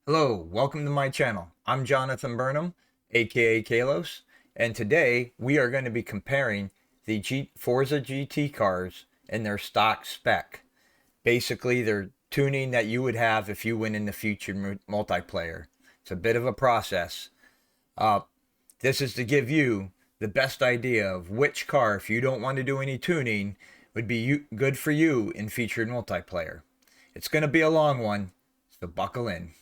Hello, welcome to my channel. I'm Jonathan Burnham, aka Kalos, and today we are going to be comparing the Forza GT cars and their stock spec. Basically, their tuning that you would have if you went in the future multiplayer. It's a bit of a process. Uh, this is to give you the best idea of which car, if you don't want to do any tuning, would be good for you in featured multiplayer. It's going to be a long one, so buckle in.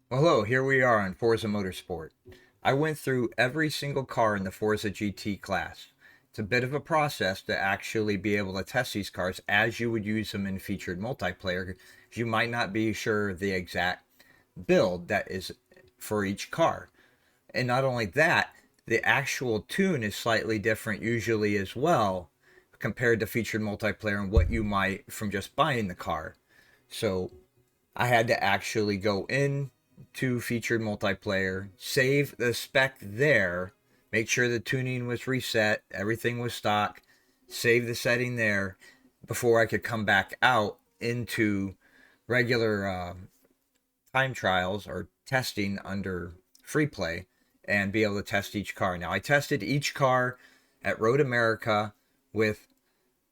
Well, hello, here we are on Forza Motorsport. I went through every single car in the Forza GT class. It's a bit of a process to actually be able to test these cars as you would use them in featured multiplayer, because you might not be sure the exact build that is for each car. And not only that, the actual tune is slightly different usually as well compared to featured multiplayer and what you might from just buying the car. So I had to actually go in to featured multiplayer, save the spec there, make sure the tuning was reset, everything was stock, save the setting there before I could come back out into regular time trials or testing under free play and be able to test each car. Now, I tested each car at Road America with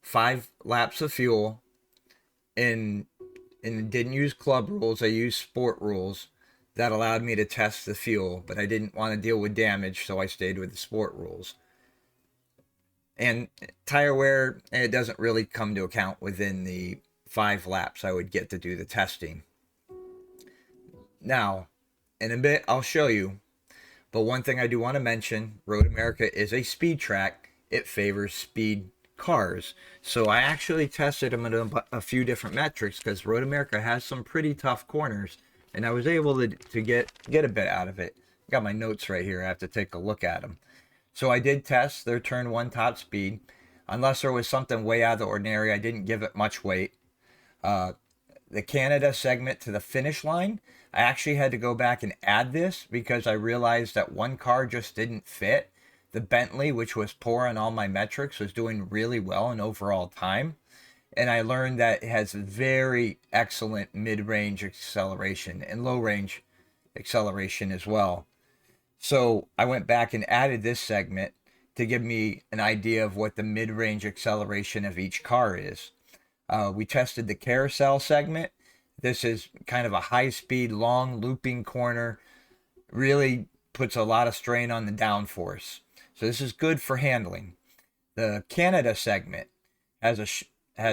5 laps of fuel and didn't use club rules. I used sport rules that allowed me to test the fuel, but I didn't want to deal with damage, so I stayed with the sport rules. And tire wear, it doesn't really come to account within the 5 laps I would get to do the testing. Now, in a bit, I'll show you, but one thing I do want to mention, Road America is a speed track. It favors speed cars. So I actually tested them at a few different metrics because Road America has some pretty tough corners, and I was able to get a bit out of it. Got my notes right here. I have to take a look at them. So I did test their turn 1 top speed. Unless there was something way out of the ordinary, I didn't give it much weight. The Canada segment to the finish line, I actually had to go back and add this because I realized that one car just didn't fit. The Bentley, which was poor on all my metrics, was doing really well in overall time. And I learned that it has very excellent mid-range acceleration and low-range acceleration as well. So I went back and added this segment to give me an idea of what the mid-range acceleration of each car is. We tested the carousel segment. This is kind of a high-speed, long looping corner. Really puts a lot of strain on the downforce. So this is good for handling. The Canada segment has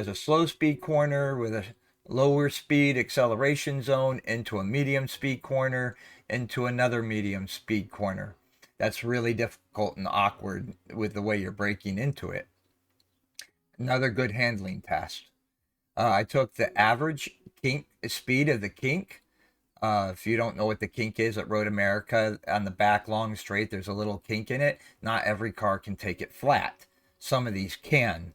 a slow speed corner with a lower speed acceleration zone into a medium speed corner into another medium speed corner. That's really difficult and awkward with the way you're braking into it. Another good handling test. I took the average kink speed of the kink. If you don't know what the kink is at Road America, on the back long straight, there's a little kink in it. Not every car can take it flat. Some of these can.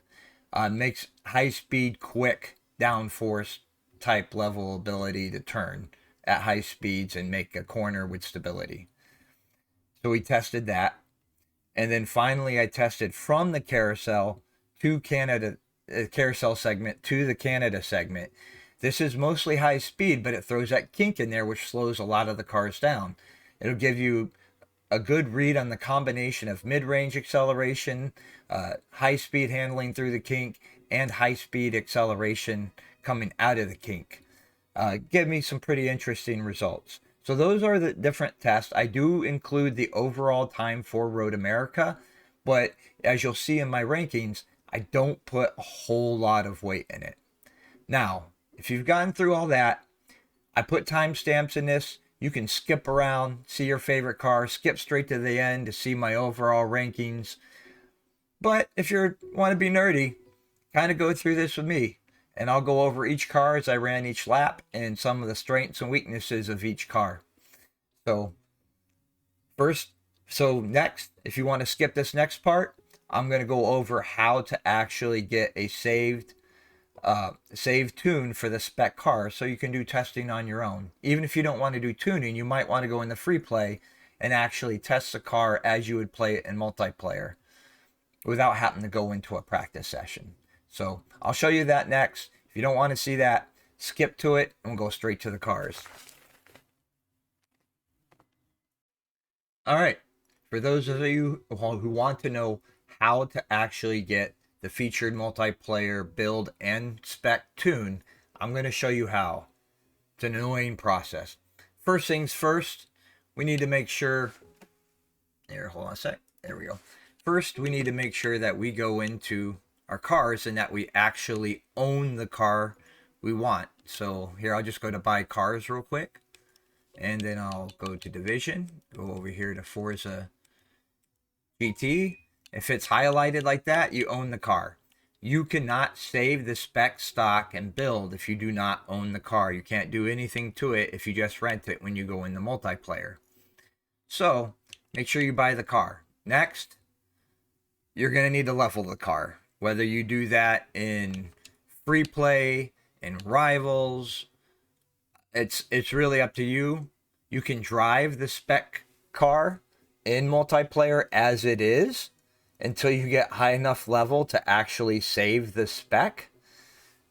Makes high speed, quick, downforce type level ability to turn at high speeds and make a corner with stability. So we tested that. And then finally I tested from the carousel to Canada, carousel segment to the Canada segment. This is mostly high speed, but it throws that kink in there, which slows a lot of the cars down. It'll give you a good read on the combination of mid-range acceleration, high-speed handling through the kink, and high-speed acceleration coming out of the kink. Give me some pretty interesting results. So those are the different tests. I do include the overall time for Road America, but as you'll see in my rankings, I don't put a whole lot of weight in it. Now, if you've gotten through all that, I put timestamps in this. You can skip around, see your favorite car, skip straight to the end to see my overall rankings. But if you want to be nerdy, kind of go through this with me. And I'll go over each car as I ran each lap and some of the strengths and weaknesses of each car. So next, if you want to skip this next part, I'm going to go over how to actually get a saved tune for the spec car so you can do testing on your own. Even if you don't want to do tuning, you might want to go in the free play and actually test the car as you would play it in multiplayer without having to go into a practice session. So I'll show you that next. If you don't want to see that, skip to it and we'll go straight to the cars. All right, for those of you who want to know how to actually get the featured multiplayer build and spec tune, I'm going to show you how. It's an annoying process. First things first, we need to make sure, hold on a sec, there we go. First, we need to make sure that we go into our cars and that we actually own the car we want. So here, I'll just go to buy cars real quick. And then I'll go to division, go over here to Forza GT. If it's highlighted like that, you own the car. You cannot save the spec, stock, and build if you do not own the car. You can't do anything to it if you just rent it when you go in the multiplayer. So make sure you buy the car. Next, you're going to need to level the car. Whether you do that in free play, in rivals, it's really up to you. You can drive the spec car in multiplayer as it is until you get high enough level to actually save the spec.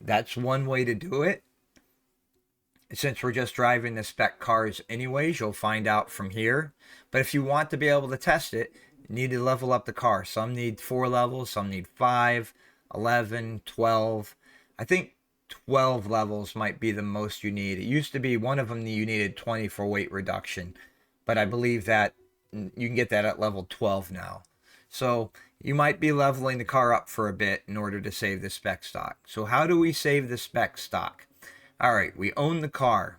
That's one way to do it. Since we're just driving the spec cars anyways, you'll find out from here. But if you want to be able to test it, you need to level up the car. Some need 4 levels, some need 5, 11, 12. I think 12 levels might be the most you need. It used to be one of them you needed 20 for weight reduction, but I believe that you can get that at level 12 now. So you might be leveling the car up for a bit in order to save the spec stock. So how do we save the spec stock? All right, we own the car.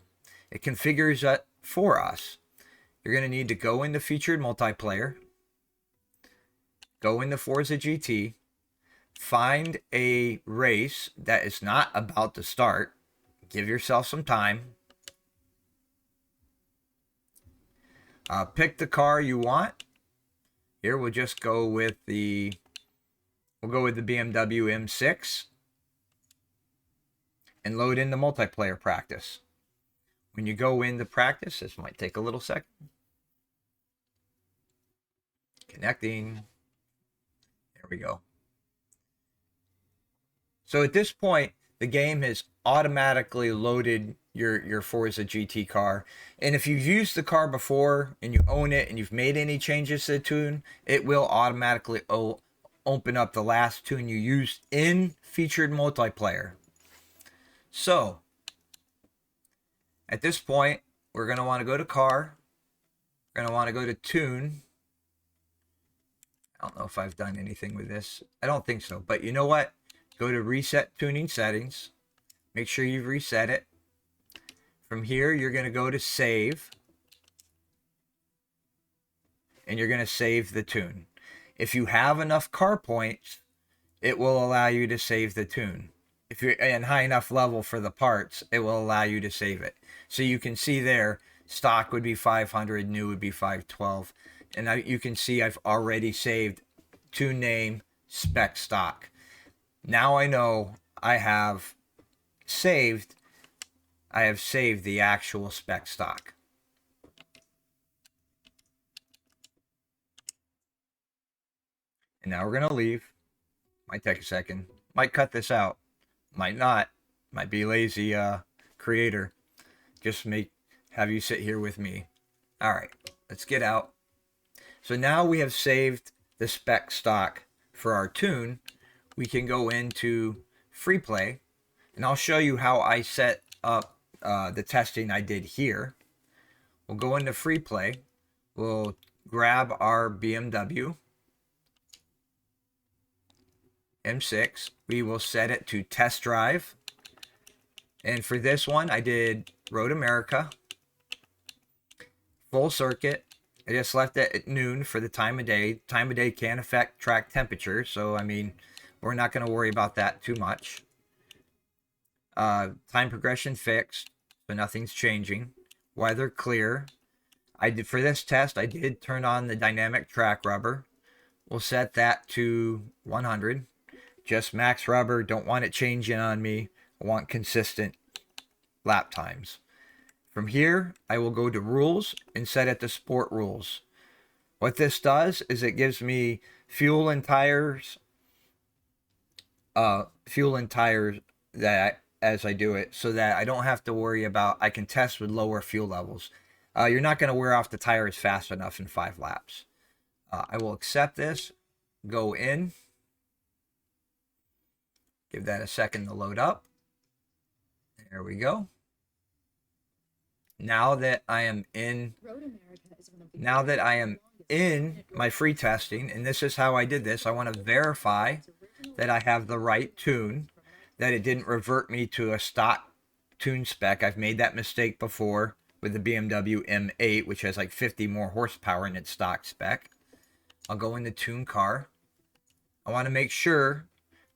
It configures it for us. You're going to need to go into featured multiplayer, go into Forza GT, find a race that is not about to start. Give yourself some time. Pick the car you want. Here we'll just go with the BMW M6 and load in the multiplayer practice. When you go into practice, this might take a little second. Connecting. There we go. So at this point, the game has automatically loaded your Forza GT car. And if you've used the car before and you own it and you've made any changes to the tune, it will automatically open up the last tune you used in featured multiplayer. So at this point, we're going to want to go to car. We're going to want to go to tune. I don't know if I've done anything with this. I don't think so. But you know what? Go to reset tuning settings. Make sure you've reset it. From here, you're going to go to save. And you're going to save the tune. If you have enough car points, it will allow you to save the tune. If you're in high enough level for the parts, it will allow you to save it. So you can see there, stock would be 500, new would be 512. And you can see I've already saved tune name, spec stock. Now I know I have saved the actual spec stock. And now we're going to leave. Might take a second. Might cut this out. Might not. Might be lazy creator. Just have you sit here with me. All right, let's get out. So now we have saved the spec stock for our tune. We can go into free play, and I'll show you how I set up the testing I did here. We'll go into free play. We'll grab our BMW M6. We will set it to test drive. And for this one, I did Road America, full circuit. I just left it at noon for the time of day. Time of day can affect track temperature, so I mean, we're not going to worry about that too much. Time progression fixed, so nothing's changing. Weather clear. For this test, I did turn on the dynamic track rubber. We'll set that to 100. Just max rubber. Don't want it changing on me. I want consistent lap times. From here, I will go to rules and set it to sport rules. What this does is it gives me fuel and tires fuel and tires as I do it, so that I don't have to worry about, I can test with lower fuel levels. You're not going to wear off the tires fast enough in 5 laps. I will accept this, go in, give that a second to load up. There we go. Now that I am in my free testing, and this is how I did this, I want to verify that I have the right tune, that it didn't revert me to a stock tune spec. I've made that mistake before with the BMW M8, which has like 50 more horsepower in its stock spec. I'll go into tune car. I want to make sure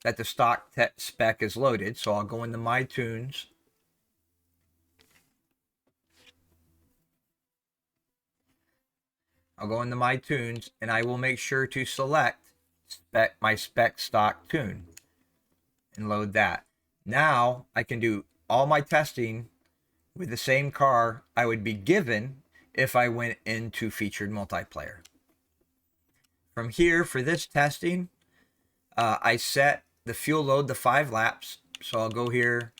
that the stock spec is loaded, so I'll go into my tunes. I'll go into my tunes, and I will make sure to select my spec stock tune and load that. Now I can do all my testing with the same car I would be given if I went into featured multiplayer. From here, for this testing, I set the fuel load to 5 laps. So I'll go here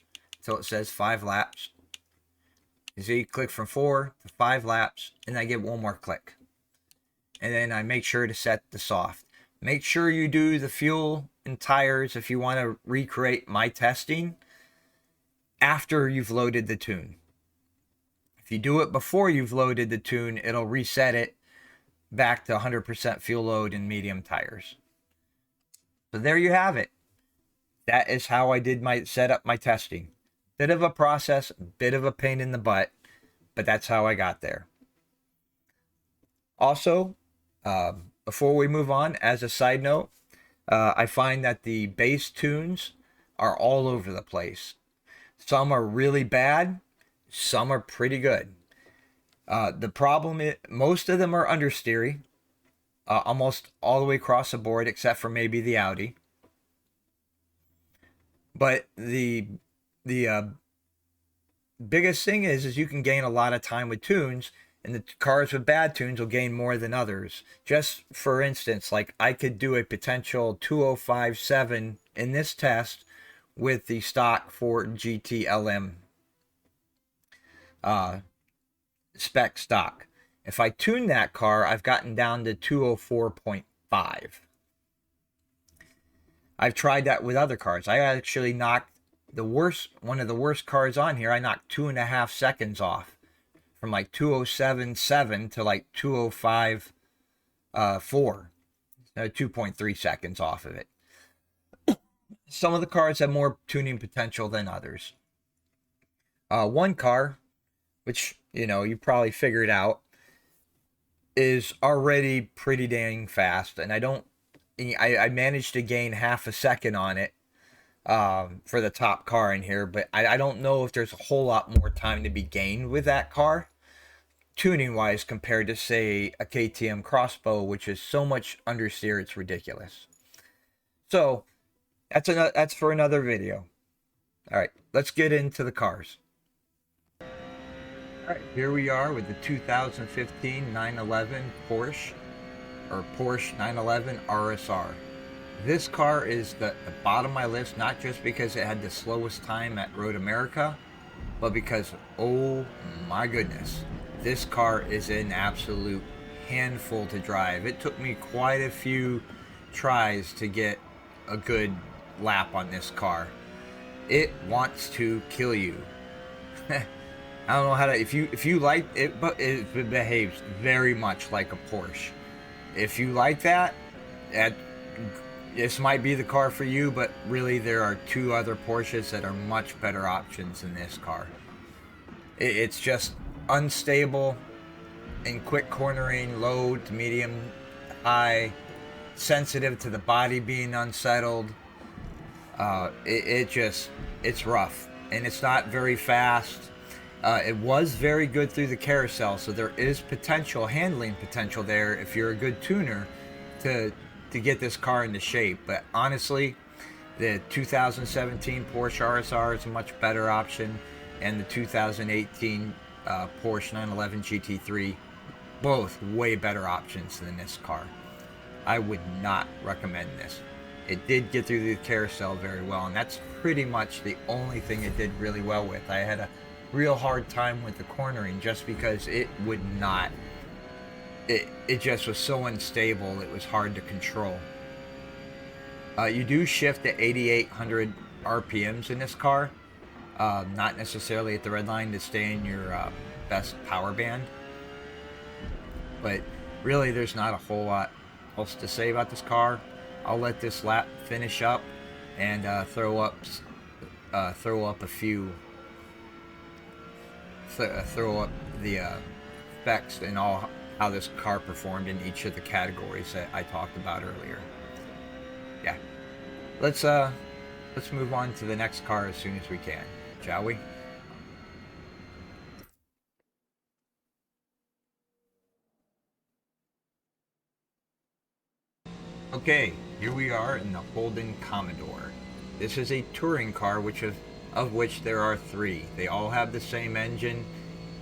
till it says 5 laps. You see, click from 4 to 5 laps, and I give one more click. And then I make sure to set the soft. Make sure you do the fuel and tires if you want to recreate my testing after you've loaded the tune. If you do it before you've loaded the tune, it'll reset it back to 100% fuel load and medium tires. So there you have it. That is how I did set up my testing. Bit of a process, bit of a pain in the butt, but that's how I got there. Also, before we move on, as a side note, I find that the base tunes are all over the place. Some are really bad, some are pretty good. The problem is, most of them are understeery, almost all the way across the board, except for maybe the Audi. But the biggest thing is you can gain a lot of time with tunes, and the cars with bad tunes will gain more than others. Just for instance, like I could do a potential 2057 in this test with the stock Ford GT LM spec stock. If I tune that car, I've gotten down to 204.5. I've tried that with other cars. I actually knocked one of the worst cars on here. I knocked 2.5 seconds off. From like 207.7 to like 205.4. 2.3 seconds off of it. Some of the cars have more tuning potential than others. One car, which you probably figured out, is already pretty dang fast, and I managed to gain half a second on it for the top car in here, but I don't know if there's a whole lot more time to be gained with that car, tuning wise, compared to say a KTM Crossbow, which is so much understeer it's ridiculous. So that's for another video. All right, let's get into the cars. All right, here we are with the 2015 911 Porsche, or Porsche 911 RSR. This car is the bottom of my list, not just because it had the slowest time at Road America, but because, oh my goodness, this car is an absolute handful to drive. It took me quite a few tries to get a good lap on this car. It wants to kill you. I don't know how to, if you like it, but it behaves very much like a Porsche. If you like that, this might be the car for you, but really there are 2 other Porsches that are much better options than this car. It's just unstable in quick cornering, low to medium, high, sensitive to the body being unsettled. It's rough, and it's not very fast. It was very good through the carousel, so there is handling potential there if you're a good tuner to get this car into shape. But honestly, the 2017 Porsche RSR is a much better option, and the 2018 Porsche 911 GT3, both way better options than this car. I would not recommend this. it did get through the carousel very well, and that's pretty much the only thing it did really well with. I had a real hard time with the cornering just because it would not, it just was so unstable, it was hard to control. You do shift to 8,800 RPMs in this car, not necessarily at the red line to stay in your best power band, but really there's not a whole lot else to say about this car. I'll let this lap finish up and throw up a few, throw up the specs and all how this car performed in each of the categories that I talked about earlier. Yeah, let's move on to the next car as soon as we can, shall we? Okay, here we are in the Holden Commodore. This is a touring car, of which there are 3. They all have the same engine,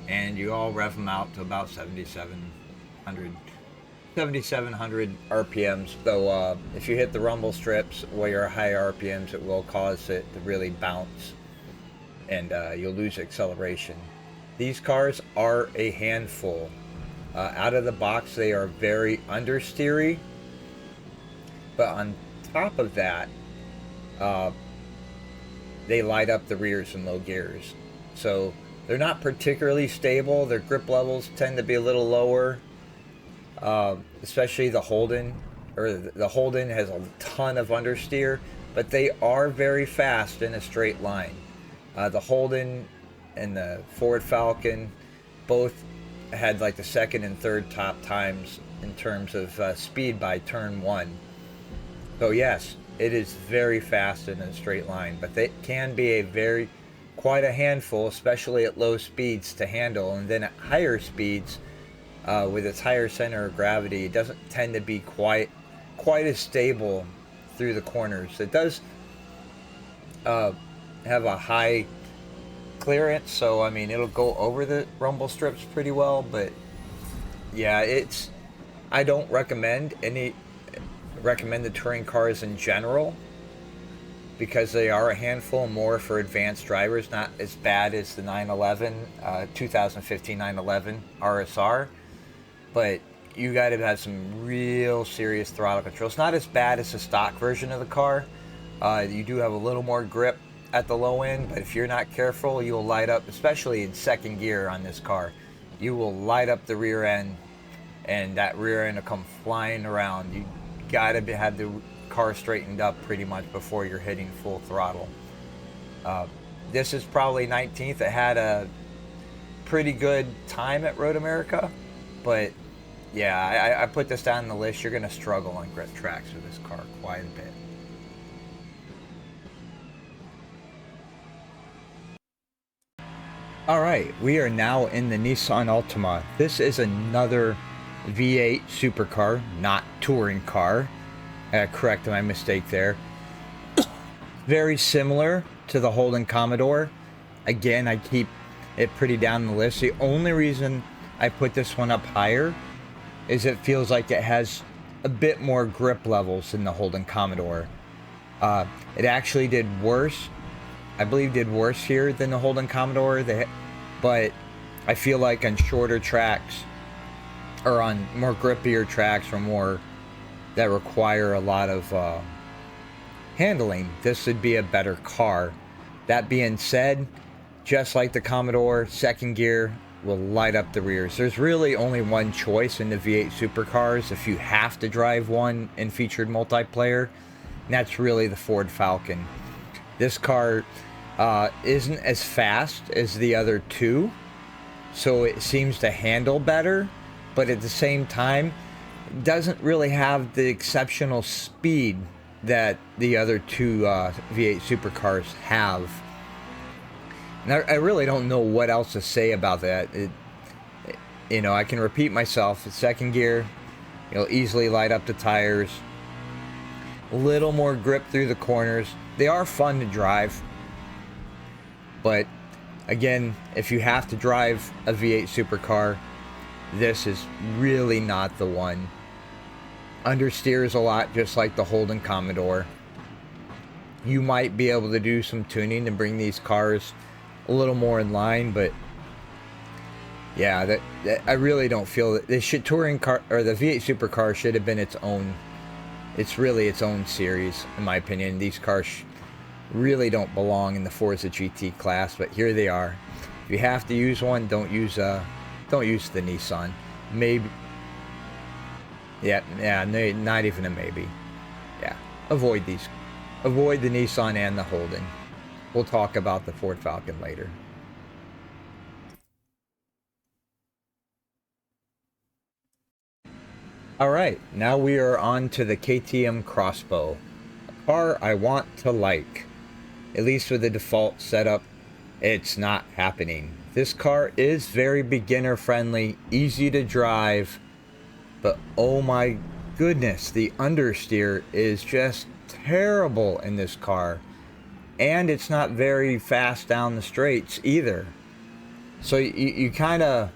and you all rev them out to about 7,700 RPMs. Though if you hit the rumble strips where you're high RPMs, it will cause it to really bounce, and you'll lose acceleration. These cars are a handful. Out of the box, they are very understeery. But on top of that, they light up the rears in low gears. So they're not particularly stable. Their grip levels tend to be a little lower, especially the Holden. The Holden has a ton of understeer, but they are very fast in a straight line. The Holden and the Ford Falcon both had like the second and third top times in terms of speed by turn 1. So yes, it is very fast in a straight line, but they can be quite a handful, especially at low speeds to handle. And then at higher speeds, with its higher center of gravity, it doesn't tend to be quite as stable through the corners. It does have a high clearance, so I mean it'll go over the rumble strips pretty well. But yeah, I don't recommend the touring cars in general because they are a handful, more for advanced drivers, not as bad as the 2015 911 RSR, but you got to have some real serious throttle control. It's not as bad as the stock version of the car. You do have a little more grip at the low end, but if you're not careful, you'll light up, especially in second gear on this car, you will light up the rear end, and that rear end will come flying around. You gotta have the car straightened up pretty much before you're hitting full throttle. This is probably 19th. It had a pretty good time at Road America, but yeah, I put this down on the list. You're gonna struggle on grit tracks with this car quite a bit. Alright, we are now in the Nissan Altima. This is another V8 supercar, not touring car. Correct my mistake there. Very similar to the Holden Commodore. Again, I keep it pretty down the list. The only reason I put this one up higher is it feels like it has a bit more grip levels than the Holden Commodore. It actually did worse. I believe did worse here than the Holden Commodore. But I feel like on shorter tracks, or on more grippier tracks, or more that require a lot of handling, this would be a better car. That being said, just like the Commodore, second gear will light up the rears. There's really only one choice in the V8 supercars if you have to drive one in featured multiplayer, and that's really the Ford Falcon. This car isn't as fast as the other two, so it seems to handle better, but at the same time doesn't really have the exceptional speed that the other two V8 supercars have. And I really don't know what else to say about that. You know, I can repeat myself. It's second gear, you'll easily light up the tires, a little more grip through the corners. They are fun to drive, but again, if you have to drive a V8 supercar, this is really not the one. understeers a lot, just like the Holden Commodore. You might be able to do some tuning to bring these cars a little more in line, but yeah, that I really don't feel that this touring car, or the V8 supercar, should have been its own. It's really its own series, in my opinion. These cars really don't belong in the Forza GT class, but here they are. If you have to use one, don't use the Nissan. Maybe, yeah, not even a maybe. Yeah, avoid these. Avoid the Nissan and the Holden. We'll talk about the Ford Falcon later. Alright, now we are on to the KTM Crossbow. A car I want to like. At least with the default setup, it's not happening. This car is very beginner friendly, easy to drive, but oh my goodness, the understeer is just terrible in this car. And it's not very fast down the straights either. So you kind of,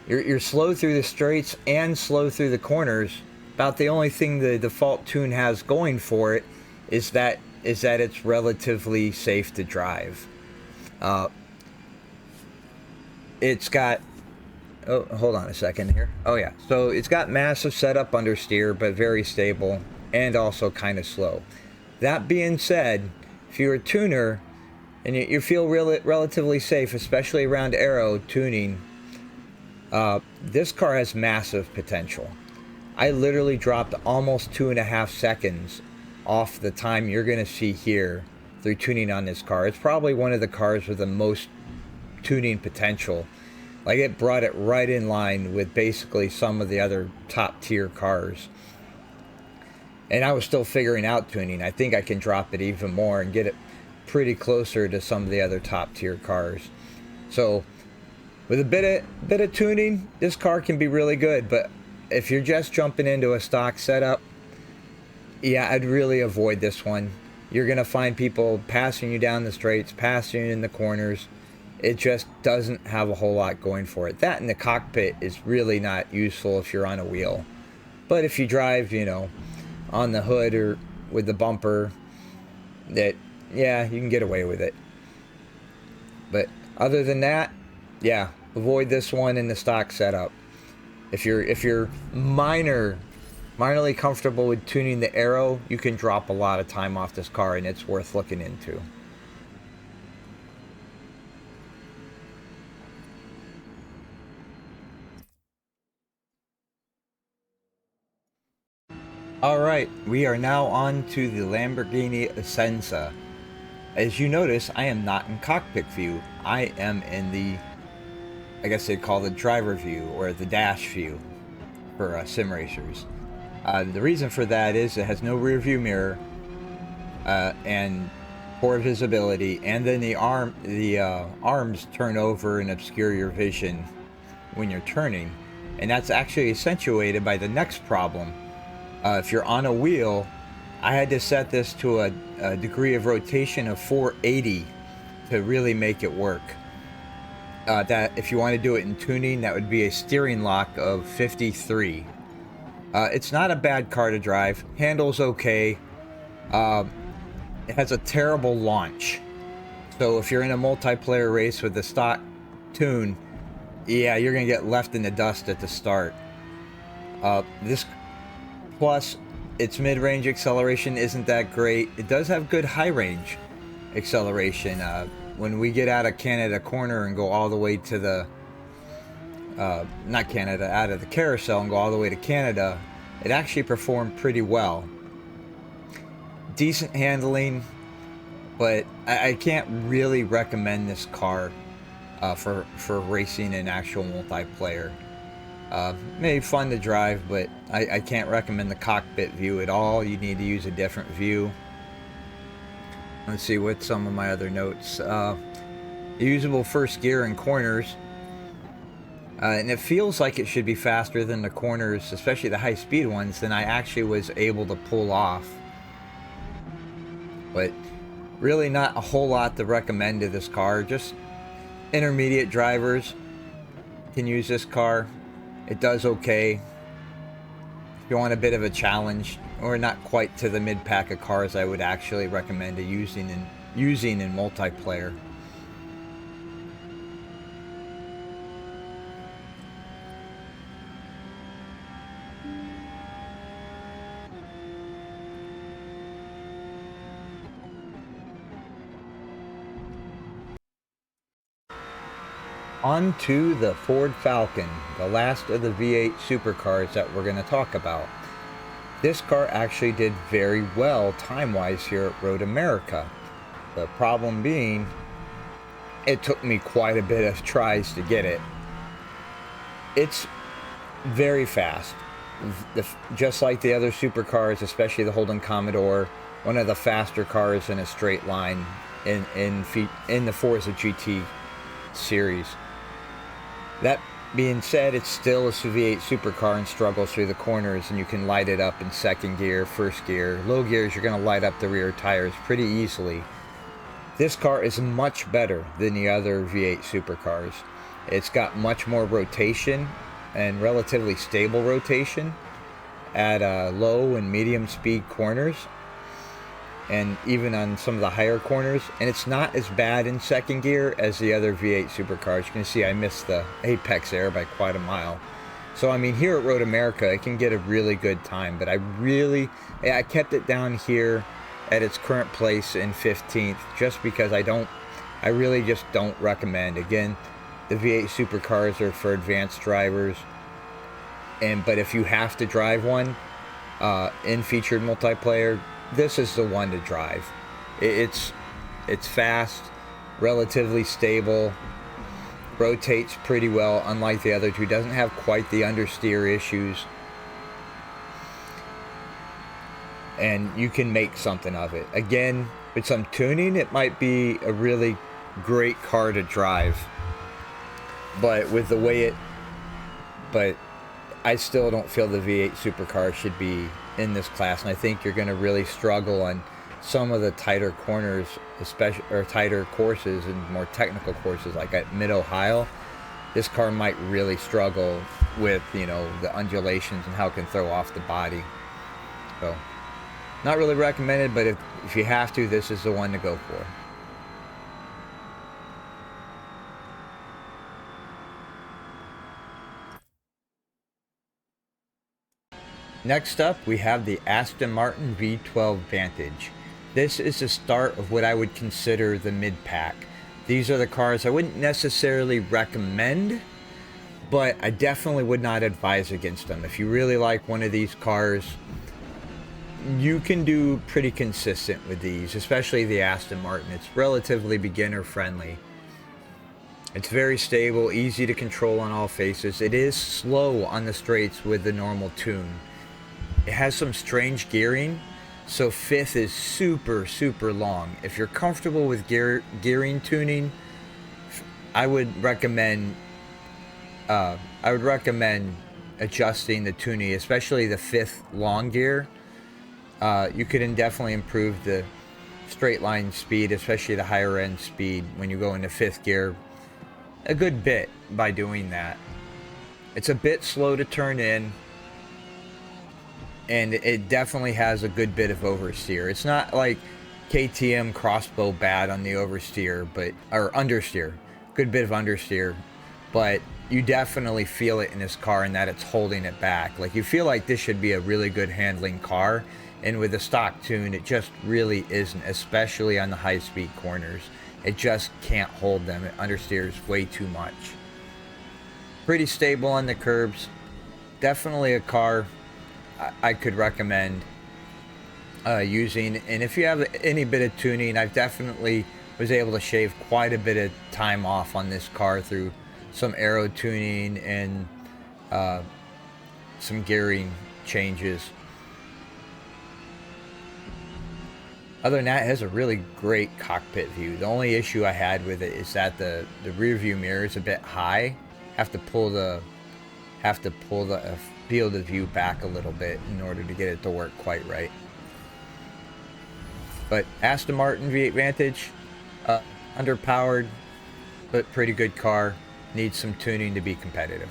you're slow through the straights and slow through the corners. About the only thing the default tune has going for it is that it's relatively safe to drive. It's got, oh, hold on a second here. Oh yeah, so it's got massive setup understeer, but very stable and also kind of slow. That being said, if you're a tuner and you feel relatively safe, especially around aero tuning, this car has massive potential. I literally dropped almost 2.5 seconds off the time you're going to see here through tuning on this car. It's probably one of the cars with the most tuning potential. Like, it brought it right in line with basically some of the other top tier cars. And I was still figuring out tuning. I think I can drop it even more and get it pretty closer to some of the other top tier cars. So with a bit of tuning, this car can be really good. But if you're just jumping into a stock setup, yeah, I'd really avoid this one. You're gonna find people passing you down the straights, passing you in the corners. It just doesn't have a whole lot going for it. That in the cockpit is really not useful if you're on a wheel. But if you drive, you know, on the hood or with the bumper, that, yeah, you can get away with it. But other than that, yeah, avoid this one in the stock setup. If you're minorly comfortable with tuning the aero, you can drop a lot of time off this car, and it's worth looking into. Alright, we are now on to the Lamborghini Essenza. As you notice, I am not in cockpit view. I am in the, I guess they'd call it driver view, or the dash view for sim racers. The reason for that is it has no rear view mirror and poor visibility, and then the arms turn over and obscure your vision when you're turning, and that's actually accentuated by the next problem. If you're on a wheel, I had to set this to a degree of rotation of 480 to really make it work. That if you want to do it in tuning, that would be a steering lock of 53. It's not a bad car to drive. Handles okay. It has a terrible launch. So if you're in a multiplayer race with the stock tune, yeah, you're gonna get left in the dust at the start. This plus its mid-range acceleration isn't that great. It does have good high-range acceleration. When we get out of Canada corner and go all the way to the not Canada, out of the carousel and go all the way to Canada, it actually performed pretty well. Decent handling, but I can't really recommend this car for racing in actual multiplayer. Maybe fun to drive, but I can't recommend the cockpit view at all. You need to use a different view. Let's see what some of my other notes. Usable first gear in corners. And it feels like it should be faster than the corners, especially the high speed ones, than I actually was able to pull off. But really not a whole lot to recommend to this car. Just intermediate drivers can use this car. It does okay. If you want a bit of a challenge, or not quite to the mid-pack of cars I would actually recommend using in multiplayer. On to the Ford Falcon, the last of the V8 supercars that we're going to talk about. This car actually did very well time-wise here at Road America. The problem being, it took me quite a bit of tries to get it. It's very fast. Just like the other supercars, especially the Holden Commodore, one of the faster cars in a straight line in the Forza GT series. That being said, it's still a V8 supercar and struggles through the corners, and you can light it up in second gear, first gear. Low gears, you're going to light up the rear tires pretty easily. This car is much better than the other V8 supercars. It's got much more rotation and relatively stable rotation at low and medium speed corners, and even on some of the higher corners, and it's not as bad in second gear as the other V8 supercars. You can see I missed the apex there by quite a mile. So I mean, here at Road America it can get a really good time, but I kept it down here at its current place in 15th just because I really just don't recommend. Again, the V8 supercars are for advanced drivers, but if you have to drive one in featured multiplayer, this is the one to drive. It's fast, relatively stable, rotates pretty well, unlike the other two. Doesn't have quite the understeer issues, and you can make something of it. Again, with some tuning, it might be a really great car to drive, but with the way but I still don't feel the V8 supercar should be in this class, and I think you're going to really struggle on some of the tighter corners, especially, or tighter courses and more technical courses like at Mid-Ohio. This car might really struggle with, you know, the undulations and how it can throw off the body. So, not really recommended, but if you have to, this is the one to go for. Next up, we have the Aston Martin V12 Vantage. This is the start of what I would consider the mid-pack. These are the cars I wouldn't necessarily recommend, but I definitely would not advise against them. If you really like one of these cars, you can do pretty consistent with these, especially the Aston Martin. It's relatively beginner friendly. It's very stable, easy to control on all faces. It is slow on the straights with the normal tune. It has some strange gearing, so fifth is super long. If you're comfortable with gearing tuning, I would recommend adjusting the tuning, especially the fifth long gear. You could definitely improve the straight line speed, especially the higher end speed when you go into fifth gear, a good bit by doing that. It's a bit slow to turn in, and it definitely has a good bit of oversteer. It's not like KTM Crossbow bad on the oversteer, or understeer. Good bit of understeer, but you definitely feel it in this car in that it's holding it back. Like, you feel like this should be a really good handling car, and with the stock tune, it just really isn't, especially on the high speed corners. It just can't hold them. It understeers way too much. Pretty stable on the curbs. Definitely a car I could recommend using, and if you have any bit of tuning, I definitely was able to shave quite a bit of time off on this car through some aero tuning and some gearing changes. Other than that, it has a really great cockpit view. The only issue I had with it is that the rear view mirror is a bit high. Have to pull the field of view back a little bit in order to get it to work quite right. But Aston Martin V8 Vantage, underpowered, but pretty good car. Needs some tuning to be competitive.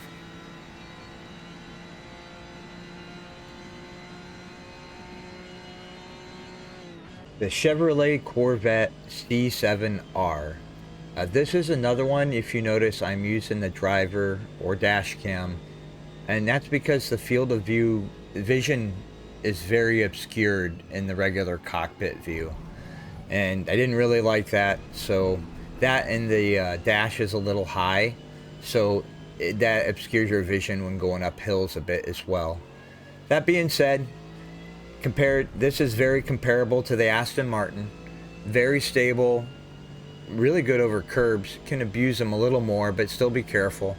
the Chevrolet Corvette C7R. This is another one, if you notice, I'm using the driver or dash cam, and that's because the field of view vision is very obscured in the regular cockpit view, and I didn't really like that. So that, and the dash is a little high, so that obscures your vision when going up hills a bit as well. That being said, this is very comparable to the Aston Martin. Very stable, really good over curbs. Can abuse them a little more, but still be careful.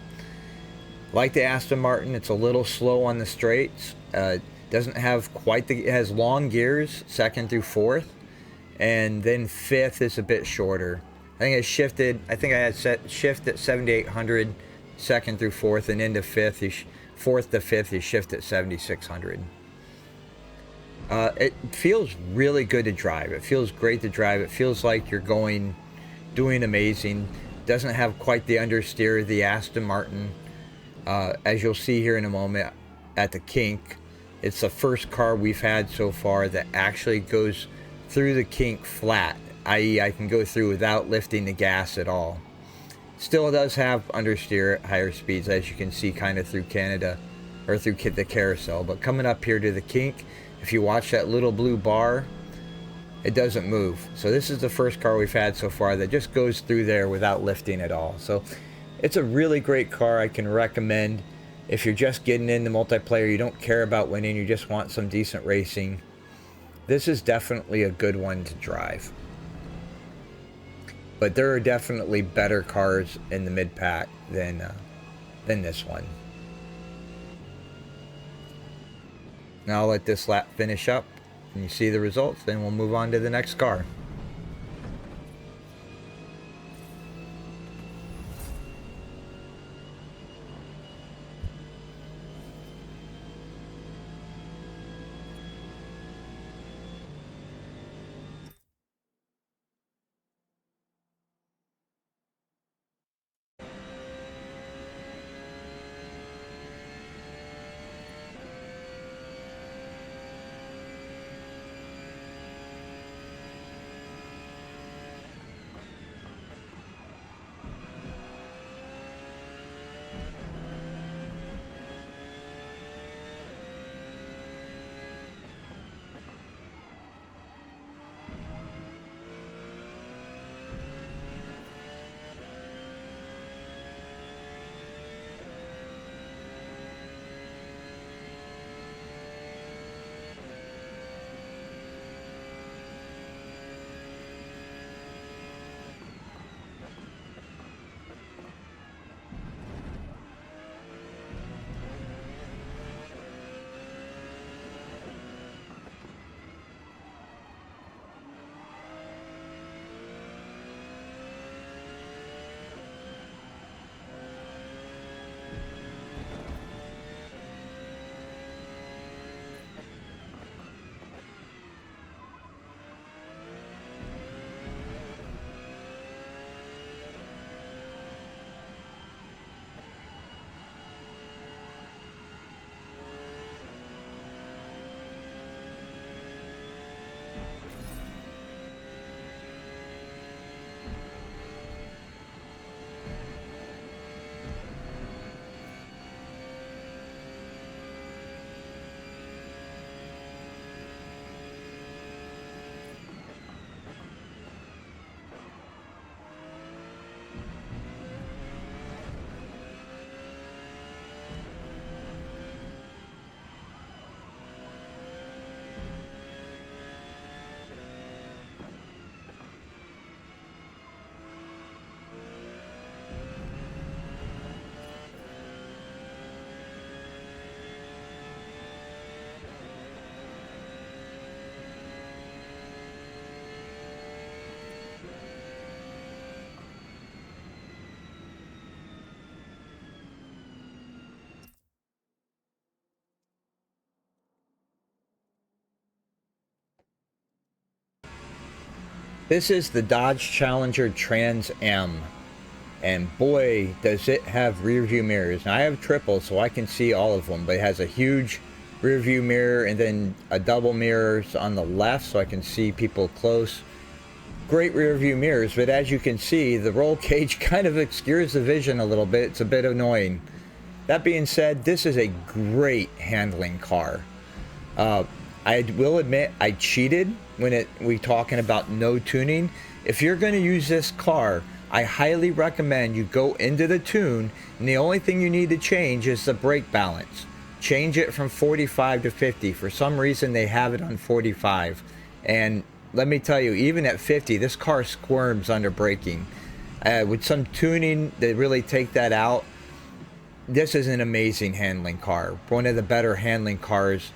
Like the Aston Martin, it's a little slow on the straights. Doesn't have quite the, it has long gears, second through fourth, and then fifth is a bit shorter. I think I had set shift at 7,800, second through fourth, and into fifth, fourth to fifth, you shift at 7,600. It feels really good to drive. It feels great to drive. It feels like you're doing amazing. Doesn't have quite the understeer of the Aston Martin. As you'll see here in a moment at the kink, it's the first car we've had so far that actually goes through the kink flat, i.e. I can go through without lifting the gas at all. Still does have understeer at higher speeds, as you can see kind of through Canada, or through the carousel. But coming up here to the kink, if you watch that little blue bar, it doesn't move. So this is the first car we've had so far that just goes through there without lifting at all. So it's a really great car. I can recommend if you're just getting into multiplayer, you don't care about winning, you just want some decent racing. This is definitely a good one to drive. But there are definitely better cars in the mid-pack than this one. Now I'll let this lap finish up and you see the results, then we'll move on to the next car. This is the Dodge Challenger Trans Am, and boy does it have rear view mirrors. Now I have triple so I can see all of them, but it has a huge rear view mirror, and then a double mirrors on the left so I can see people close. Great rear view mirrors, but as you can see, the roll cage kind of obscures the vision a little bit. It's a bit annoying. That being said, this is a great handling car. I will admit I cheated when we talking about no tuning. If you're going to use this car, I highly recommend you go into the tune, and the only thing you need to change is the brake balance. Change it from 45 to 50. For some reason they have it on 45, and let me tell you, even at 50, this car squirms under braking. With some tuning they really take that out. This is an amazing handling car. One of the better handling cars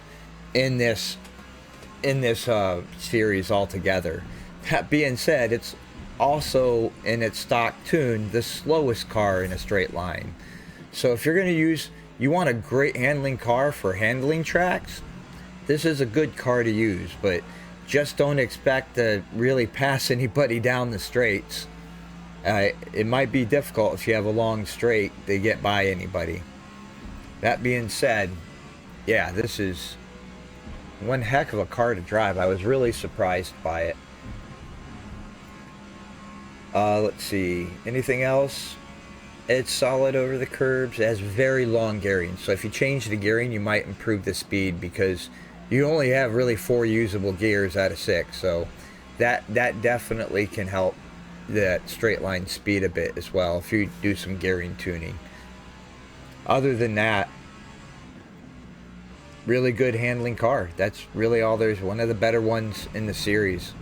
in this series altogether. That being said, it's also in its stock tune the slowest car in a straight line. So if you're going to you want a great handling car for handling tracks, this is a good car to use, but just don't expect to really pass anybody down the straights. It might be difficult if you have a long straight to get by anybody. That being said, yeah, this is one heck of a car to drive. I was really surprised by it. Let's see, anything else? It's solid over the curbs. It has very long gearing, so if you change the gearing you might improve the speed, because you only have really 4 usable gears out of 6, so that definitely can help that straight line speed a bit as well if you do some gearing tuning. Other than that, really good handling car. That's really all there's. One of the better ones in the series.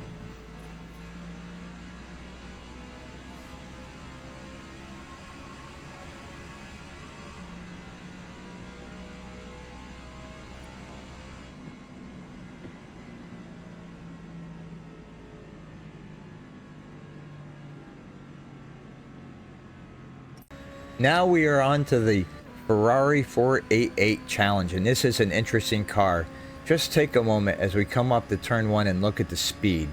Now we are on to the Ferrari 488 Challenge, and this is an interesting car. Just take a moment as we come up to turn 1 and look at the speed.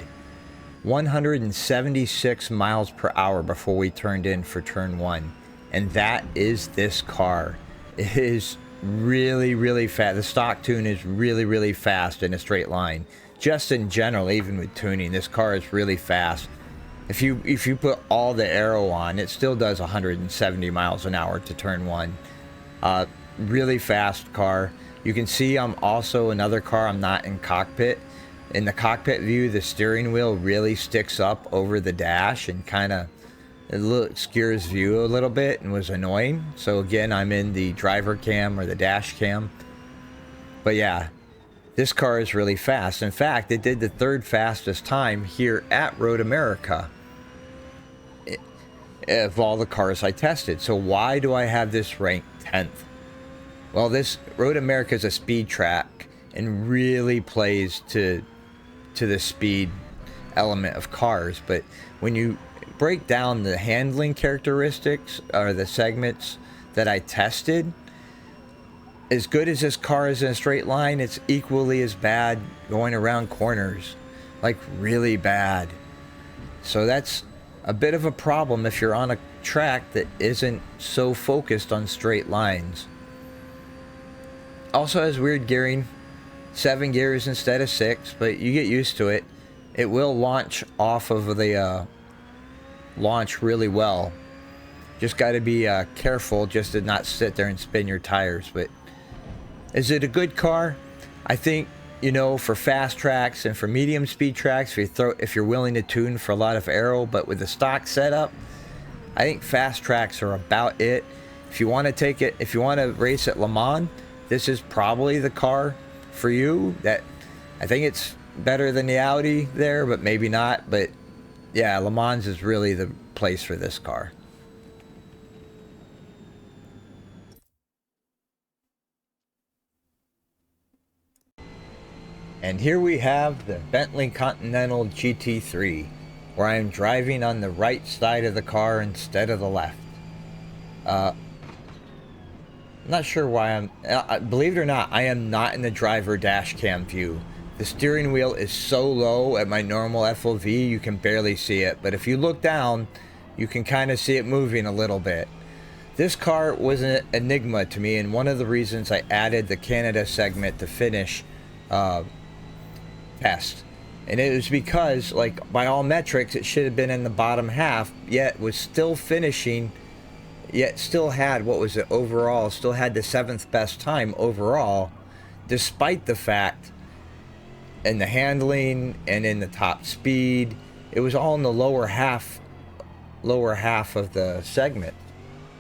176 miles per hour before we turned in for turn 1, and that is this car. It is really fast. The stock tune is really fast in a straight line. Just in general, even with tuning, this car is really fast. If you put all the aero on, it still does 170 miles an hour to turn 1. Really fast car. You can see I'm also another car. I'm not in cockpit. In the cockpit view, the steering wheel really sticks up over the dash and kind of obscures view a little bit and was annoying. So again, I'm in the driver cam or the dash cam. But yeah, this car is really fast. In fact, it did the 3rd fastest time here at Road America of all the cars I tested. So why do I have this ranked 10th? Well, this Road America is a speed track and really plays to the speed element of cars. But when you break down the handling characteristics or the segments that I tested, as good as this car is in a straight line, it's equally as bad going around corners. Like really bad. So that's a bit of a problem if you're on a track that isn't so focused on straight lines. Also has weird gearing. 7 gears instead of 6, but you get used to it. It will launch off of the launch really well. Just got to be careful just to not sit there and spin your tires. But is it a good car? I think, you know, for fast tracks and for medium speed tracks, if you're willing to tune for a lot of aero, but with the stock setup, I think fast tracks are about it. If you want to race at Le Mans, this is probably the car for you. That I think it's better than the Audi there, but maybe not. But yeah, Le Mans is really the place for this car. And here we have the Bentley Continental GT3, where I am driving on the right side of the car instead of the left. Not sure why believe it or not, I am not in the driver dash cam view. The steering wheel is so low at my normal FOV, you can barely see it. But if you look down, you can kind of see it moving a little bit. This car was an enigma to me, and one of the reasons I added the Canada segment to finish test. And it was because, like, by all metrics, it should have been in the bottom half, yet was still finishing, yet still had, what was it overall, still had the 7th best time overall, despite the fact in the handling and in the top speed, it was all in the lower half of the segment.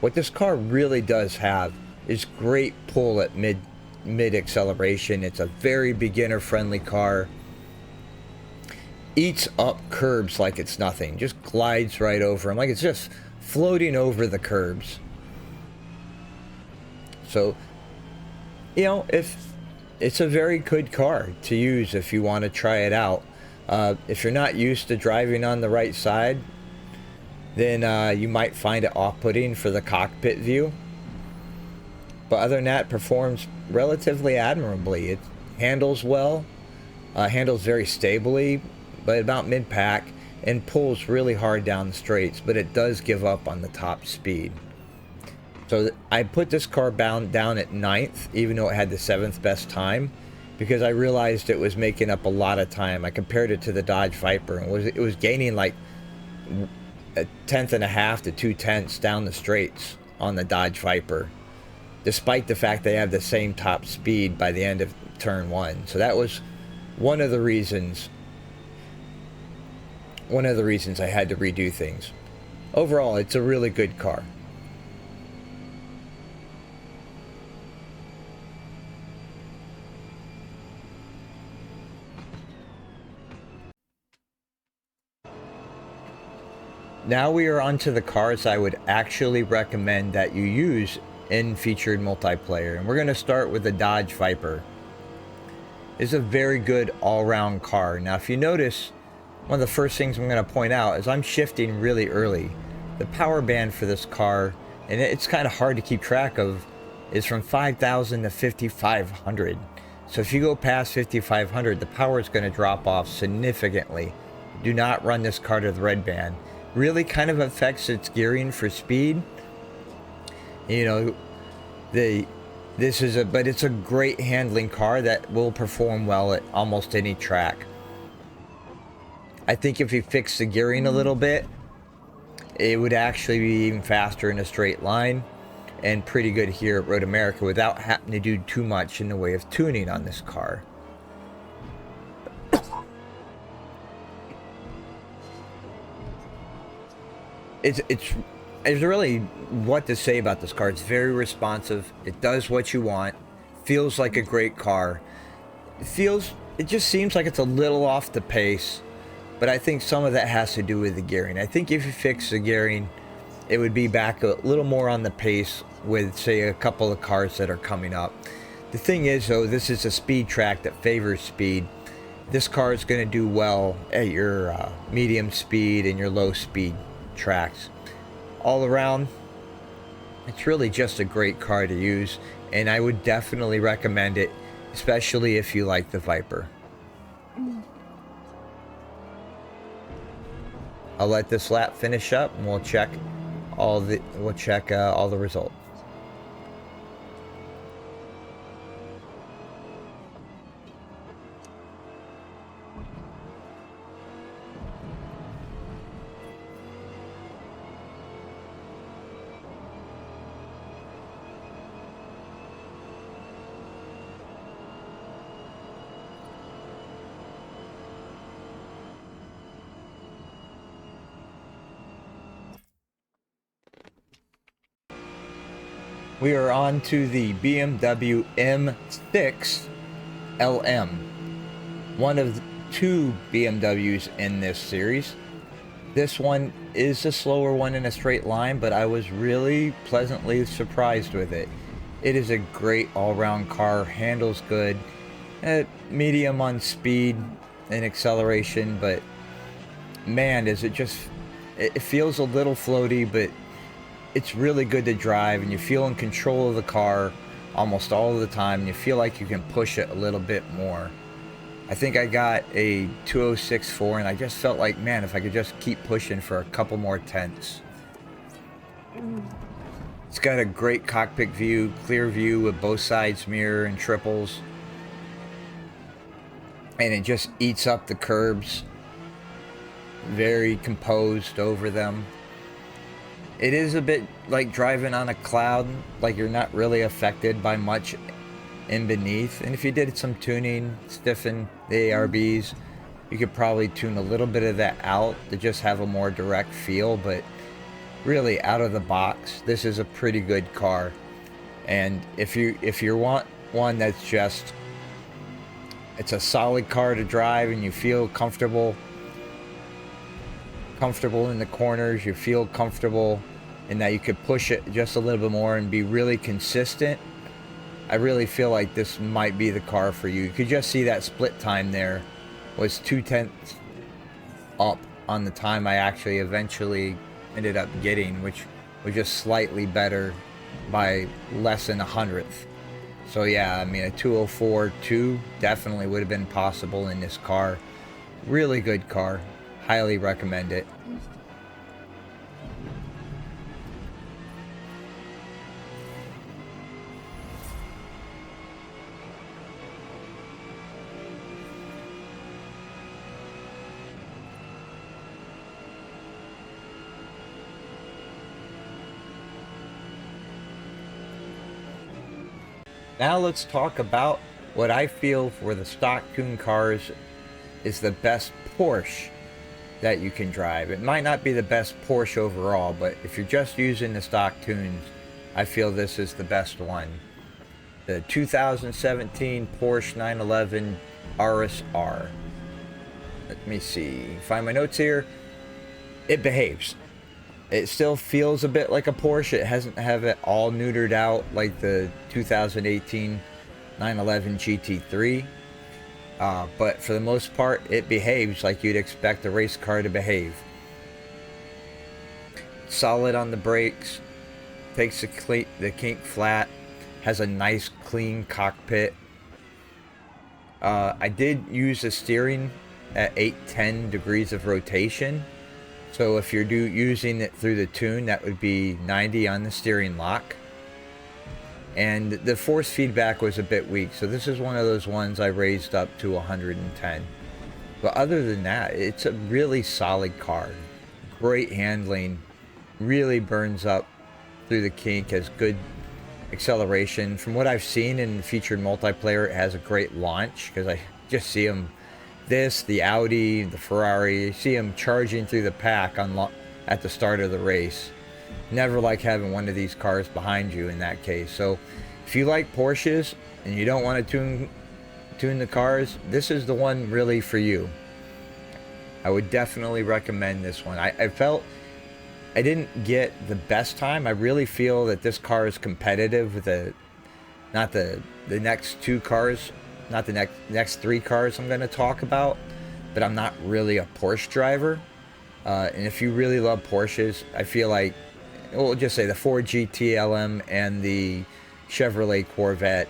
What this car really does have is great pull at mid acceleration. It's a very beginner friendly car. Eats up curbs like it's nothing. Just glides right over them like it's just floating over the curbs. So, you know, if it's a very good car to use if you want to try it out. If you're not used to driving on the right side, then you might find it off-putting for the cockpit view. But other than that, it performs relatively admirably. It handles well, handles very stably, but about mid-pack, and pulls really hard down the straights, but it does give up on the top speed. So I put this car down at 9th, even though it had the 7th best time, because I realized it was making up a lot of time. I compared it to the Dodge Viper, and it was gaining like 1/10.5 to 2/10 down the straights on the Dodge Viper, despite the fact they have the same top speed by the end of turn 1. So that was one of the reasons I had to redo things. Overall, it's a really good car. Now we are onto the cars I would actually recommend that you use in featured multiplayer, and we're going to start with the Dodge Viper. It's a very good all-round car. Now if you notice, one of the first things I'm going to point out is I'm shifting really early. The power band for this car, and it's kind of hard to keep track of, is from 5,000 to 5,500. So if you go past 5,500, the power is going to drop off significantly. Do not run this car to the red band. Really kind of affects its gearing for speed. You know, but it's a great handling car that will perform well at almost any track. I think if you fix the gearing a little bit, it would actually be even faster in a straight line, and pretty good here at Road America without having to do too much in the way of tuning on this car. It's really what to say about this car. It's very responsive. It does what you want. Feels like a great car. It just seems like it's a little off the pace, but I think some of that has to do with the gearing. I think if you fix the gearing, it would be back a little more on the pace with, say, a couple of cars that are coming up. The thing is, though, this is a speed track that favors speed. This car is going to do well at your medium speed and your low speed tracks. All around, it's really just a great car to use, and I would definitely recommend it, especially if you like the Viper. I'll let this lap finish up, and we'll check all the results. We are on to the BMW M6 LM, one of the 2 BMWs in this series. This one is a slower one in a straight line, but I was really pleasantly surprised with it. It is a great all-round car, handles good, medium on speed and acceleration, but man, it feels a little floaty, but it's really good to drive, and you feel in control of the car almost all of the time, and you feel like you can push it a little bit more. I think I got a 206.4, and I just felt like, man, if I could just keep pushing for a couple more tenths. It's got a great cockpit view, clear view with both sides mirror and triples. And it just eats up the curbs. Very composed over them. It is a bit like driving on a cloud, like you're not really affected by much in beneath. And if you did some tuning, stiffen the ARBs, you could probably tune a little bit of that out to just have a more direct feel. But really, out of the box, this is a pretty good car. And if you want one that's just, it's a solid car to drive and you feel comfortable in the corners, you feel comfortable in that you could push it just a little bit more and be really consistent, I really feel like this might be the car for you. You could just see that split time there was 0.2 up on the time I actually eventually ended up getting, which was just slightly better by less than 1/100th. So yeah, I mean, a 204.2 definitely would have been possible in this car. Really good car. Highly recommend it. Now let's talk about what I feel for the stock tune cars is the best Porsche that you can drive. It might not be the best Porsche overall, but if you're just using the stock tunes, I feel this is the best one. The 2017 Porsche 911 RSR. Let me see, find my notes here. It behaves. It still feels a bit like a Porsche. It hasn't have it all neutered out like the 2018 911 GT3. But for the most part, it behaves like you'd expect a race car to behave. Solid on the brakes, takes the kink flat, has a nice clean cockpit. I did use the steering at 810 degrees of rotation. So if you're using it through the tune, that would be 90 on the steering lock. And the force feedback was a bit weak, so this is one of those ones I raised up to 110. But other than that, it's a really solid car. Great handling, really burns up through the kink, has good acceleration. From what I've seen in the featured multiplayer, it has a great launch, because I just see them, the Audi, the Ferrari, you see them charging through the pack at the start of the race. Never like having one of these cars behind you in that case. So if you like Porsches and you don't want to tune the cars, this is the one really for you. I would definitely recommend this one. I felt I didn't get the best time. I really feel that this car is competitive with not the next two cars, not the next three cars I'm going to talk about, but I'm not really a Porsche driver. And if you really love Porsches, I feel like, we'll just say the Ford GT LM and the Chevrolet Corvette,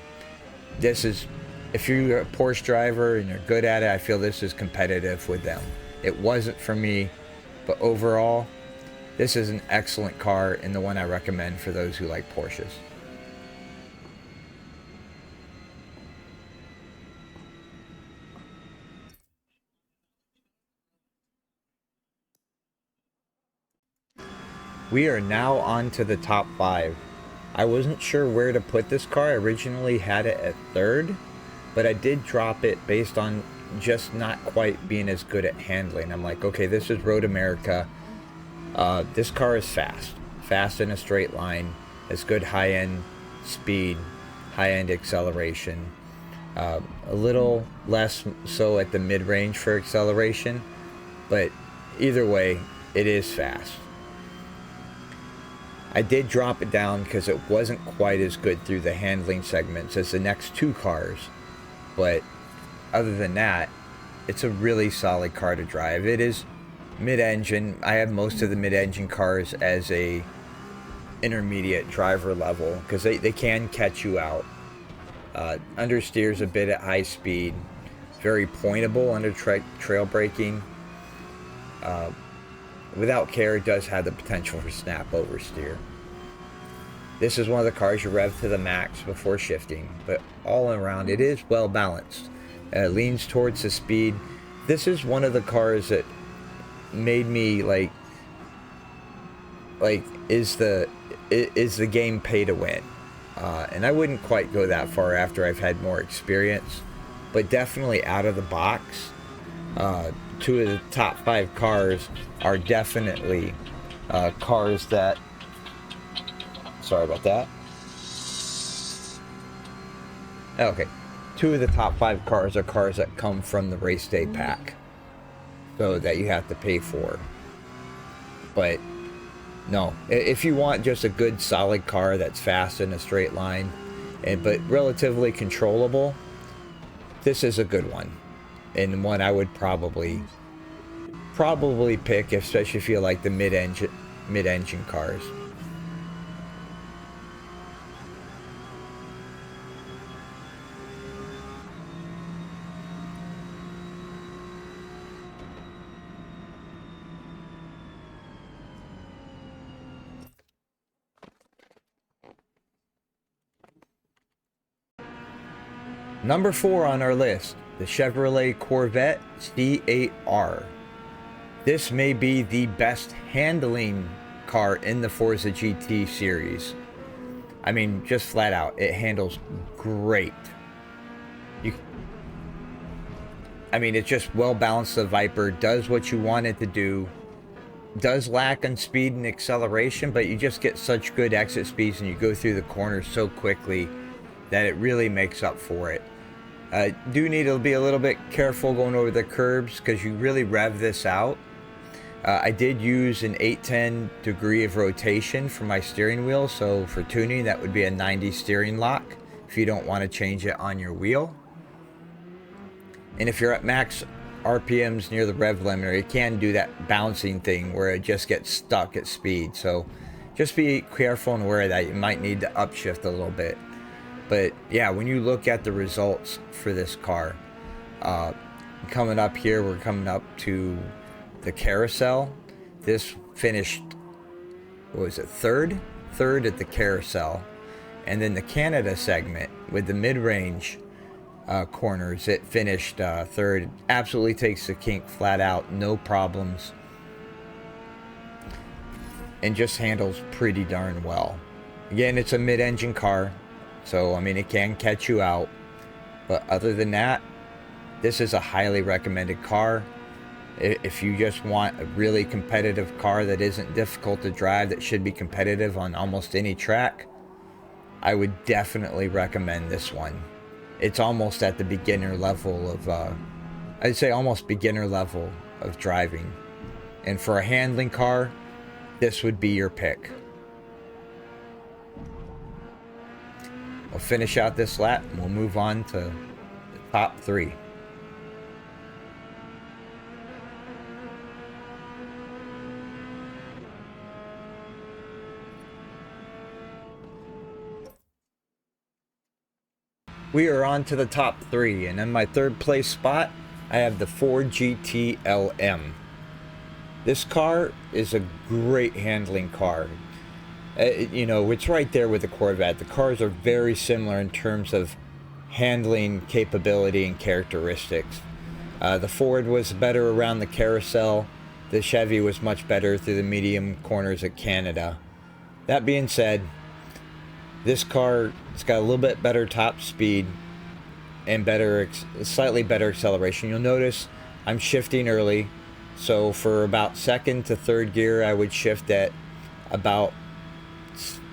this is, if you're a Porsche driver and you're good at it, I feel this is competitive with them. It wasn't for me, but overall, this is an excellent car and the one I recommend for those who like Porsches. We are now on to the top 5. I wasn't sure where to put this car. I originally had it at 3rd, but I did drop it based on just not quite being as good at handling. I'm like, okay, this is Road America. This car is fast in a straight line, has good high-end speed, high-end acceleration. A little less so at the mid-range for acceleration, but either way, it is fast. I did drop it down because it wasn't quite as good through the handling segments as the next two cars, but other than that, it's a really solid car to drive. It is mid-engine. I have most of the mid-engine cars as a intermediate driver level because they can catch you out. Understeers a bit at high speed, very pointable under trail braking. Without care, it does have the potential for snap oversteer. This is one of the cars you rev to the max before shifting, but all around it is well balanced. It leans towards the speed. This is one of the cars that made me like is the game pay to win? And I wouldn't quite go that far after I've had more experience, but definitely out of the box, 2 of the top 5 cars are definitely cars that, sorry about that. Okay, 2 of the top 5 cars are cars that come from the race day pack, so that you have to pay for. But no, if you want just a good solid car that's fast in a straight line, but relatively controllable, this is a good one, and one I would probably pick, especially if you like the mid-engine cars. Number 4 on our list, the Chevrolet Corvette C8R. This may be the best handling car in the Forza GT series. I mean, just flat out, it handles great. I mean, it's just well balanced. The Viper does what you want it to do. Does lack on speed and acceleration, but you just get such good exit speeds and you go through the corners so quickly that it really makes up for it. Do need to be a little bit careful going over the curbs because you really rev this out. I did use an 810 degree of rotation for my steering wheel, so for tuning that would be a 90 steering lock if you don't want to change it on your wheel. And if you're at max RPMs near the rev limiter, it can do that bouncing thing where it just gets stuck at speed, so just be careful and aware of that. You might need to upshift a little bit. But yeah, when you look at the results for this car, coming up here, we're coming up to the carousel. This finished, what was it, third at the carousel. And then the Canada segment with the mid-range corners, it finished third. Absolutely takes the kink flat out, no problems, and just handles pretty darn well. Again, it's a mid-engine car, so I mean it can catch you out, but other than that, this is a highly recommended car. If you just want a really competitive car that isn't difficult to drive, that should be competitive on almost any track, I would definitely recommend this one. It's almost at the beginner level of, I'd say almost beginner level of driving. And for a handling car, this would be your pick. We'll finish out this lap and we'll move on to the top 3. We are on to the top 3, and in my 3rd place spot, I have the Ford GT LM. This car is a great handling car. You know, it's right there with the Corvette. The cars are very similar in terms of handling capability and characteristics. The Ford was better around the carousel. The Chevy was much better through the medium corners of Canada. That being said, this car, it's got a little bit better top speed and slightly better acceleration. You'll notice I'm shifting early, so for about 2nd to 3rd gear, I would shift at about,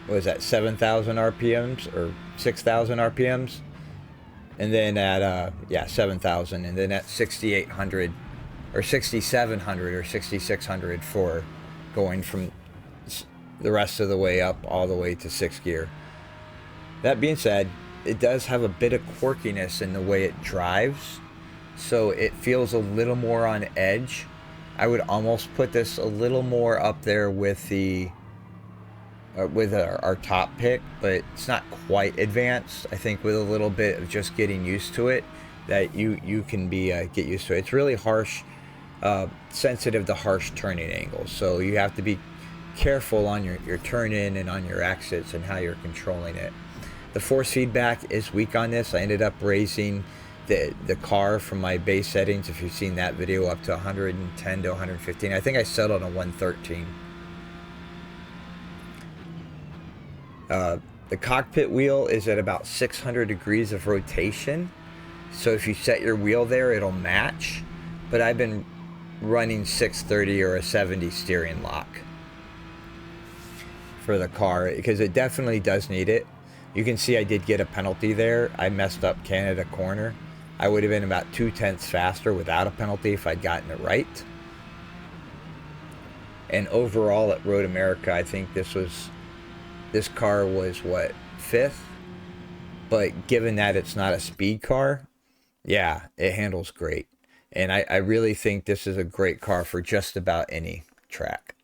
what was that, 7,000 RPMs or 6,000 RPMs, and then at 7,000, and then at 6,800 or 6,700 or 6,600 for going from the rest of the way up all the way to 6th gear. That being said, it does have a bit of quirkiness in the way it drives, so it feels a little more on edge. I would almost put this a little more up there with the our top pick, but it's not quite advanced. I think with a little bit of just getting used to it, that you can get used to it. It's really harsh, sensitive to harsh turning angles, so you have to be careful on your turn in and on your exits and how you're controlling it. The force feedback is weak on this. I ended up raising the car from my base settings, if you've seen that video, up to 110 to 115. I think I settled on 113. The cockpit wheel is at about 600 degrees of rotation, so if you set your wheel there, it'll match. But I've been running 630 or a 70 steering lock for the car because it definitely does need it. You can see I did get a penalty there. I messed up Canada corner. I would have been about 2/10 faster without a penalty if I'd gotten it right. And overall at Road America, I think this car was what, 5th? But given that it's not a speed car, yeah, it handles great. And I really think this is a great car for just about any track.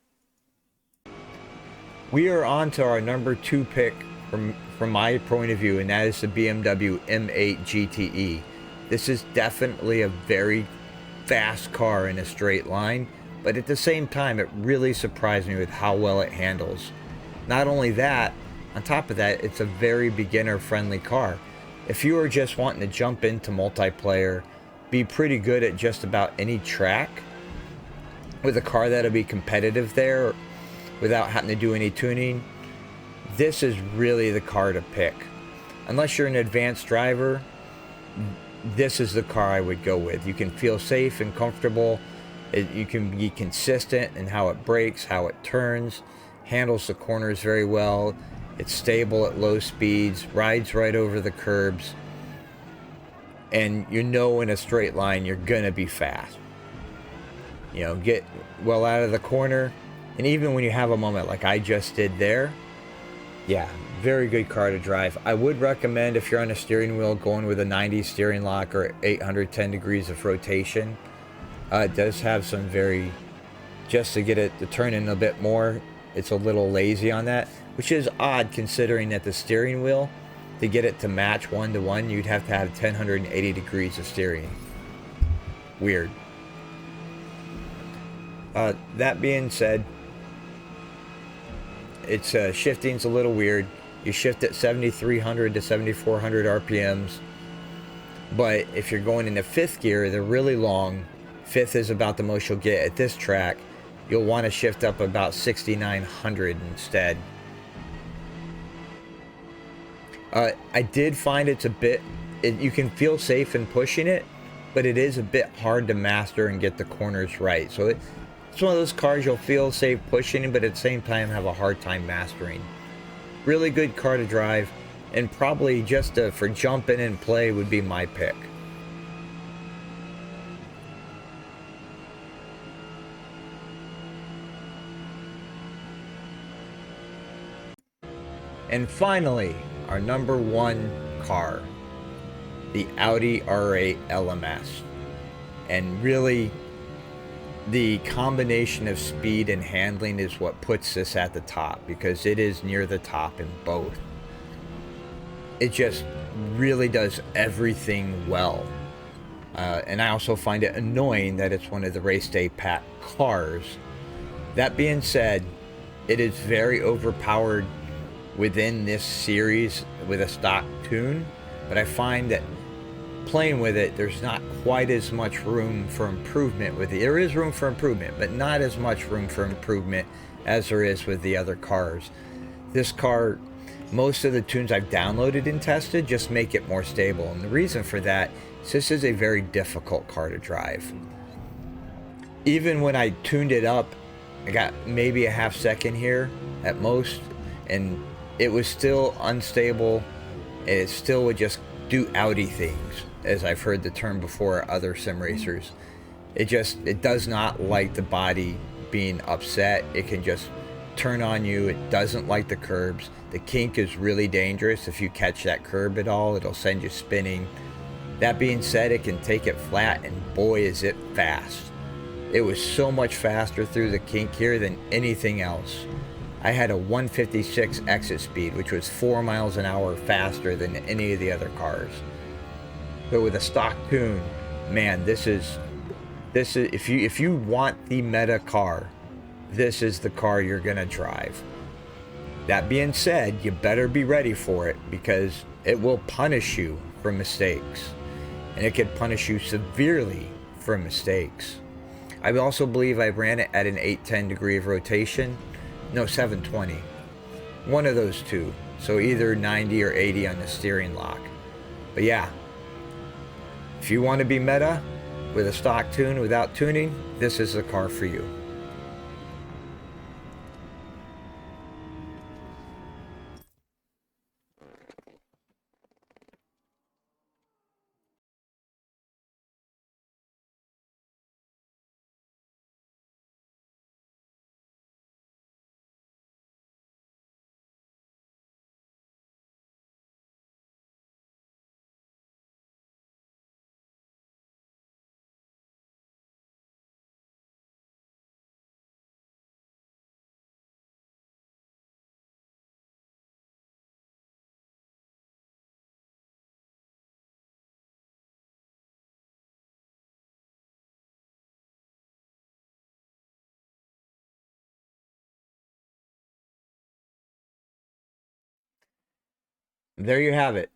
We are on to our number 2 pick from my point of view, and that is the BMW M8 GTE. This is definitely a very fast car in a straight line, but at the same time, it really surprised me with how well it handles. Not only that, on top of that, it's a very beginner-friendly car. If you are just wanting to jump into multiplayer, be pretty good at just about any track, with a car that'll be competitive there without having to do any tuning, this is really the car to pick. Unless you're an advanced driver, this is the car I would go with. You can feel safe and comfortable. You can be consistent in how it brakes, how it turns, handles the corners very well. It's stable at low speeds, rides right over the curbs, and you know in a straight line you're gonna be fast. You know, get well out of the corner, and even when you have a moment like I just did there, yeah, very good car to drive. I would recommend, if you're on a steering wheel, going with a 90 steering lock or 810 degrees of rotation. It does have some just to get it to turn in a bit more, it's a little lazy on that, which is odd considering that the steering wheel, to get it to match 1-to-1, you'd have to have 1,080 degrees of steering. Weird. That being said, its shifting's a little weird. You shift at 7,300 to 7,400 RPMs, but if you're going into 5th gear, they're really long. 5th is about the most you'll get at this track. You'll want to shift up about 6,900 instead. I did find it's a bit, you can feel safe in pushing it, but it is a bit hard to master and get the corners right. So it's one of those cars you'll feel safe pushing, but at the same time have a hard time mastering. Really good car to drive, and probably just for jump in and play would be my pick. And finally, our number 1 car, the Audi R8 LMS. And really, the combination of speed and handling is what puts this at the top, because it is near the top in both. It just really does everything well. And I also find it annoying that it's one of the race day pack cars. That being said, it is very overpowered within this series with a stock tune, but I find that playing with it, there's not quite as much room for improvement with it. There is room for improvement, but not as much room for improvement as there is with the other cars. This car, most of the tunes I've downloaded and tested just make it more stable, and the reason for that is this is a very difficult car to drive. Even when I tuned it up, I got maybe a half second here at most, and it was still unstable, and it still would just do Audi things, as I've heard the term before other sim racers. It does not like the body being upset. It can just turn on you. It doesn't like the curbs. The kink is really dangerous. If you catch that curb at all, it'll send you spinning. That being said, it can take it flat, and boy is it fast. It was so much faster through the kink here than anything else. I had a 156 exit speed, which was 4 miles an hour faster than any of the other cars. But with a stock tune, man, this is if you want the meta car, this is the car you're going to drive. That being said, you better be ready for it, because it will punish you for mistakes. And it could punish you severely for mistakes. I also believe I ran it at an 810 degree of rotation. No, 720. One of those two. So either 90 or 80 on the steering lock. But yeah, if you want to be meta with a stock tune without tuning, this is the car for you. There you have it.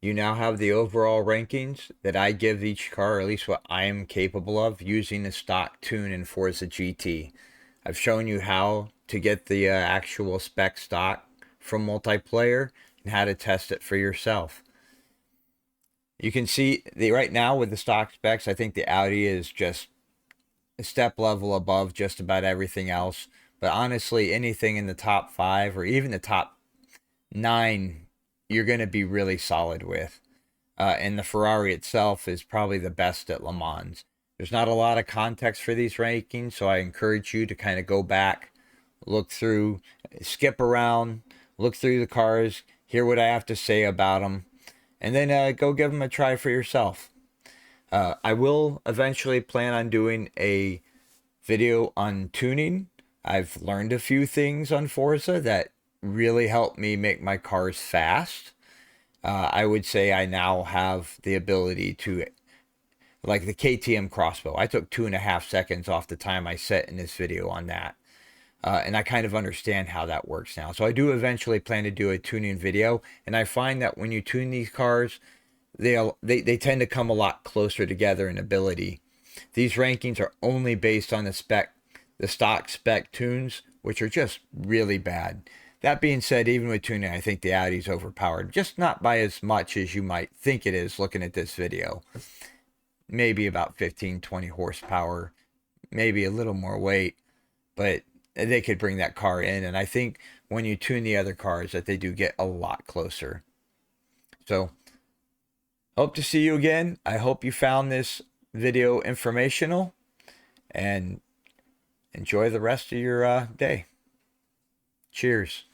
You now have the overall rankings that I give each car, or at least what I am capable of using the stock tune in Forza GT. I've shown you how to get the actual spec stock from multiplayer and how to test it for yourself. You can see right now with the stock specs, I think the Audi is just a step level above just about everything else. But honestly, anything in the top 5 or even the top 9, you're going to be really solid with. And the Ferrari itself is probably the best at Le Mans. There's not a lot of context for these rankings, so I encourage you to kind of go back, look through, skip around, look through the cars, hear what I have to say about them, and then go give them a try for yourself. I will eventually plan on doing a video on tuning. I've learned a few things on Forza that really helped me make my cars fast. I would say I now have the ability to, like the KTM crossbow, I took 2.5 seconds off the time I set in this video on that. And I kind of understand how that works now. So I do eventually plan to do a tuning video. And I find that when you tune these cars, they tend to come a lot closer together in ability. These rankings are only based on the stock spec tunes, which are just really bad. That being said, even with tuning, I think the Audi's overpowered. Just not by as much as you might think it is looking at this video. Maybe about 15, 20 horsepower, maybe a little more weight, but they could bring that car in. And I think when you tune the other cars that they do get a lot closer. So, hope to see you again. I hope you found this video informational, and enjoy the rest of your day. Cheers.